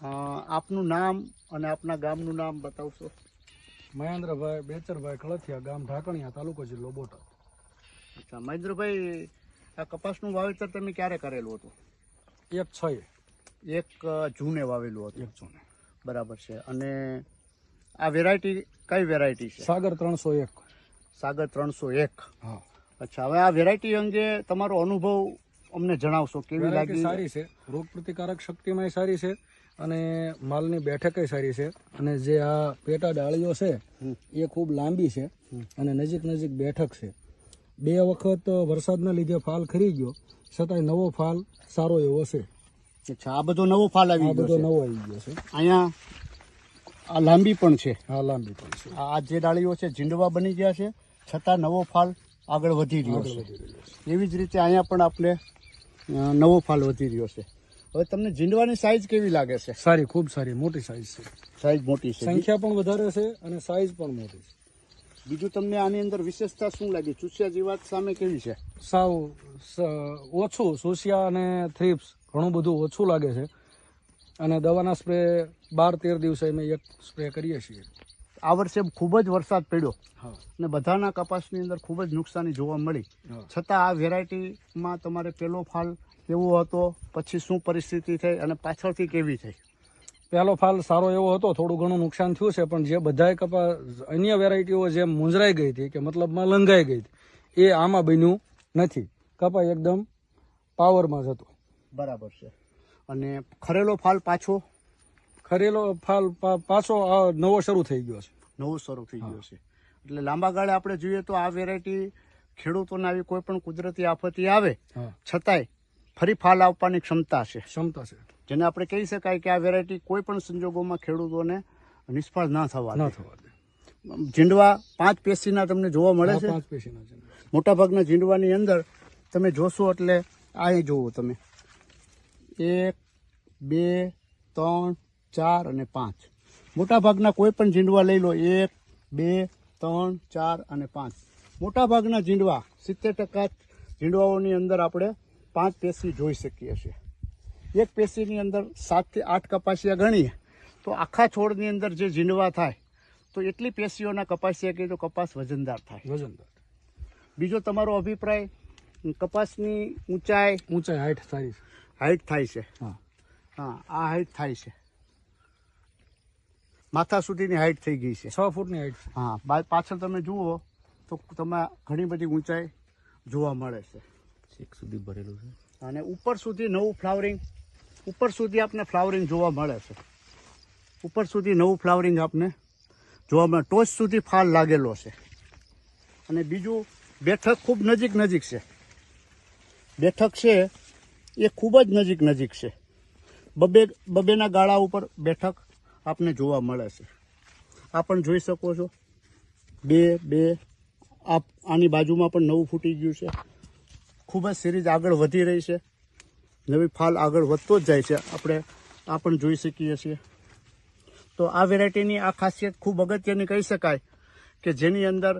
આપનું નામ અને આપના ગામનું નામ બતાવશો? મહેન્દ્રભાઈ બેચરભાઈ કળથિયા, ગામ ઢાકણિયા, તાલુકો જિલ્લો બોટાદ. અચ્છા મહેન્દ્રભાઈ, આ કપાસનું વાવેતર તમે ક્યારે કરેલું હતું? 1/6 1 જૂને વાવેલું હતું. 1 જૂને. બરાબર છે. અને આ વેરાયટી કઈ વેરાયટી છે? સાગર 301. સાગર 301. હા. અચ્છા, હવે આ વેરાયટી અંગે તમારો અનુભવ અમને જણાવશો, કેવી લાગી? સારી છે, રોગ પ્રતિકારક શક્તિમાં સારી છે અને માલની બેઠક સારી છે. અને જે આ પેટા ડાળીઓ છે એ ખૂબ લાંબી છે અને નજીક નજીક બેઠક છે. 2 વખત વરસાદના લીધે ફાલ ખરી ગયો, છતાંય નવો ફાલ સારો એવો છે. અચ્છા, આ બધો નવો ફાલ આવી ગયો છે? નવો આવી ગયો છે. અહીંયા આ લાંબી પણ છે. હા, લાંબી પણ છે. આ જે ડાળીઓ છે ઝીંડવા બની ગયા છે, છતાં નવો ફાલ આગળ વધી રહ્યો છે. એવી જ રીતે અહીંયા પણ આપણે નવો ફાલ વધી રહ્યો છે. હવે તમને ઝીંડવાની સાઈઝ કેવી લાગે છે? સારી, ખૂબ સારી, મોટી સાઈઝ છે. સાઈઝ મોટી છે, સંખ્યા પણ વધારે છે અને સાઈઝ પણ મોટી છે. બીજું તમને આની અંદર વિશેષતા શું લાગી? ચૂસિયા જીવાત સામે કેવી છે? સાવ ઓછું, સુસિયા અને થ્રિપ્સ ઘણું બધું ઓછું લાગે છે. અને દવાના સ્પ્રે 12-13 દિવસે અમે 1 સ્પ્રે કરીએ છીએ. આ વર્ષે ખૂબ જ વરસાદ પડ્યો હા, અને બધાના કપાસની અંદર ખૂબ જ નુકસાની જોવા મળી. છતાં આ વેરાયટીમાં તમારે પેલો ફાલ કેવો હતો, પછી શું પરિસ્થિતિ થઈ અને પાછળથી કેવી થઈ? પહેલો ફાલ સારો એવો હતો, થોડું ઘણું નુકસાન થયું છે, પણ જે બધાય કપાસ અન્ય વેરાયટીઓ જે મૂંઝરાઈ ગઈ હતી કે મતલબમાં લંઘાઈ ગઈ હતી, એ આમાં બન્યું નથી. કપાસ એકદમ પાવરમાં જ હતો. બરાબર છે. અને ખરેલો ફાલ પાછો? ખરેલો ફાલ પાછો નવો શરૂ થઈ ગયો છે. નવો શરૂ થઈ ગયો છે. એટલે લાંબા ગાળે આપણે જોઈએ તો આ વેરાયટી ખેડૂતોને આવી કોઈ પણ કુદરતી આફતી આવે છતાંય ફરી ફાલ આપવાની ક્ષમતા છે. જેને આપણે કહી શકાય કે આ વેરાયટી કોઈ પણ સંજોગોમાં ખેડૂતોને નિષ્ફળ ના થવા દે. ઝીંડવા 5 પેશીના તમને જોવા મળે છે. 5 પેશીના છે. મોટાભાગના ઝીંડવાની અંદર તમે જોશો એટલે આ જોવો તમે 1, 2, 3, 4 અને 5. મોટાભાગના કોઈ પણ ઝીંડવા લઈ લો, 1, 2, 3, 4 અને 5. મોટાભાગના ઝીંડવા 70% ઝીંડવાઓની અંદર આપણે 5 પેશી જોઈ શકીએ છીએ. 1 પેશીની અંદર 7 થી 8 કપાસિયા ગણીએ તો આખા છોડની અંદર જે ઝીંડવા થાય તો એટલી પેશીઓના કપાસિયા કહીએ તો કપાસ વજનદાર થાય. બીજો તમારો અભિપ્રાય, કપાસની ઊંચાઈ હાઈટ સારી છે. હાઈટ થાય છે. હા, આ હાઈટ થાય છે. માથા સુધીની હાઈટ થઈ ગઈ છે. 6 ફૂટની હાઈટ. હા, પાછળ તમે જુઓ તો તમે ઘણી બધી ઊંચાઈ જોવા મળે છે. 6 સુધી ભરેલું છે. અને ઉપર સુધી નવું ફ્લાવરિંગ, ઉપર સુધી આપને ફ્લાવરિંગ જોવા મળે છે. ઉપર સુધી નવું ફ્લાવરિંગ આપને જોવા મળે. ટોચ સુધી ફાલ લાગેલો છે. અને બીજું, બેઠક ખૂબ નજીક છે. બેઠક છે એ ખૂબ જ નજીક છે. બબેના ગાળા ઉપર બેઠક આપને જોવા મળે છે. આ પણ જોઈ શકો છો. 2 આની બાજુમાં પણ નવું ફૂટી ગયું છે. ખૂબ જ સિરીઝ આગળ વધી રહી છે. નવી ફાલ આગળ વધતો જ જાય છે. આપણે આ પણ જોઈ શકીએ છીએ. તો આ વેરાયટીની આ ખાસિયત ખૂબ અગત્યની કહી શકાય કે જેની અંદર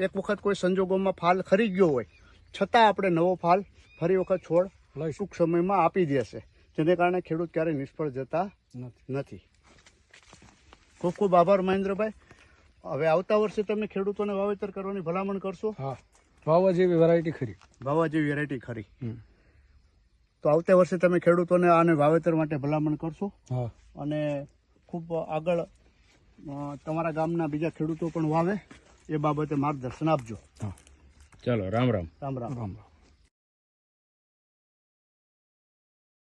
એક વખત કોઈ સંજોગોમાં ફાલ ખરી ગયો હોય છતાં આપણે નવો ફાલ ફરી વખત છોડ ટૂંક સમયમાં આપી દેશે, જેને કારણે ખેડૂત ક્યારેય નિષ્ફળ જતા નથી. ખૂબ ખૂબ આભાર મહેન્દ્રભાઈ. હવે આવતા વર્ષે તમે ખેડૂતોને વાવેતર કરવાની ભલામણ કરશો? હા, વાવવા જેવી વેરાયટી ખરી. તો આવતા વર્ષે તમે ખેડૂતોને આને વાવેતર માટે ભલામણ કરશો? હા. અને ખૂબ આગળ તમારા ગામના બીજા ખેડૂતો પણ વાવે એ બાબતે માર્ગદર્શન આપજો. ચાલો, રામ રામ. રામ રામ.